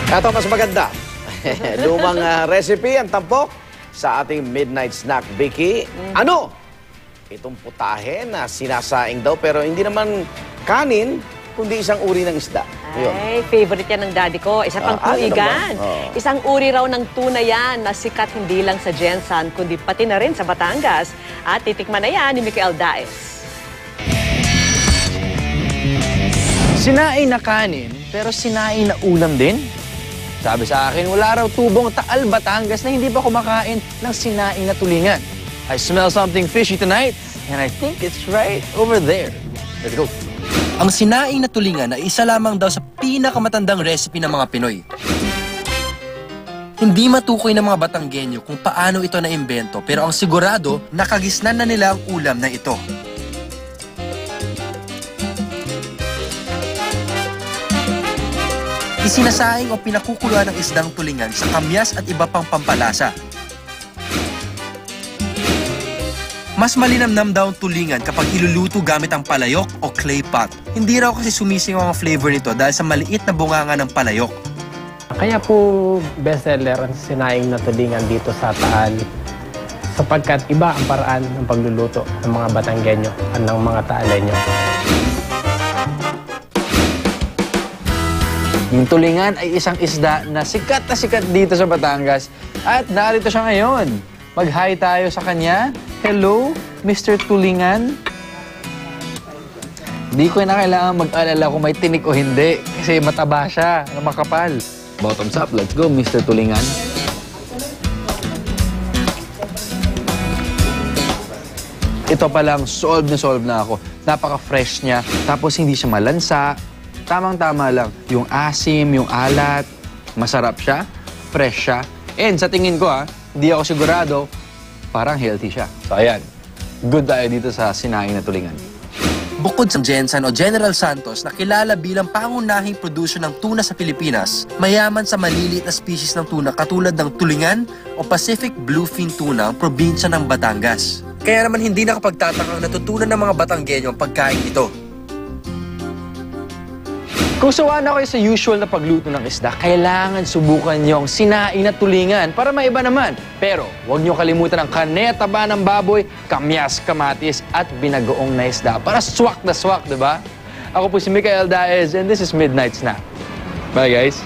Ito mas maganda. Lumang recipe ang tampok sa ating midnight snack, Vicky. Ano? Itong putahe na sinasaing daw pero hindi naman kanin, kundi isang uri ng isda. Ay, favorite yan ng daddy ko. Isa pang tuigan. Isang uri raw ng tuna yan na sikat hindi lang sa Jensan, kundi pati na rin sa Batangas. At titikman na yan ni Michael Daes. Sinaing na kanin, pero sinaing na ulam din? Sabi sa akin, wala raw tubong Taal, Batangas na hindi pa kumakain ng sinaing na tulingan. I smell something fishy tonight, and I think it's right over there. Let's go. Ang sinaing na tulingan ay isa lamang daw sa pinakamatandang recipe ng mga Pinoy. Hindi matukoy ng mga Batanggenyo kung paano ito naimbento, pero ang sigurado, nakagisnan na nila ang ulam na ito. Isinasaing o pinakukuluan ng isdang tulingan sa kamyas at iba pang pampalasa. Mas malinamnam daw ang tulingan kapag iluluto gamit ang palayok o clay pot. Hindi raw kasi sumisingaw ang flavor nito dahil sa maliit na bunganga ng palayok. Kaya po bestseller ang sinaing na tulingan dito sa Taal sapagkat iba ang paraan ng pagluluto ng mga Batanggenyo at ng mga Taaleño. Yung tulingan ay isang isda na sikat dito sa Batangas at narito siya ngayon. Mag-hi tayo sa kanya. Hello, Mr. Tulingan. Di ko na kailangan mag-alala kung may tinik o hindi kasi mataba siya, makapal. Bottoms up, let's go, Mr. Tulingan. Ito pa lang, solve na ako. Napaka-fresh niya, tapos hindi siya malansa. Tamang-tama lang. Yung asim, yung alat, masarap siya, fresh siya. And sa tingin ko hindi ako sigurado, parang healthy siya. So ayan, good tayo dito sa sinaing na tulingan. Bukod sa Jensan o General Santos na kilala bilang pangunahing producer ng tuna sa Pilipinas, mayaman sa maliliit na species ng tuna katulad ng tulingan o Pacific Bluefin tuna ang probinsya ng Batangas. Kaya naman hindi nakapagtatakang natutunan ng mga Batanggenyo ang pagkain ito. Kung sawa na kayo sa usual na pagluto ng isda, kailangan subukan nyo ang sinaing na tulingan para maiba naman. Pero huwag nyo kalimutan ang kanetaba ng baboy, kamyas, kamatis at binagoong na isda para swak na swak, diba? Ako po si Michael Daes and this is Midnight Snack. Bye guys!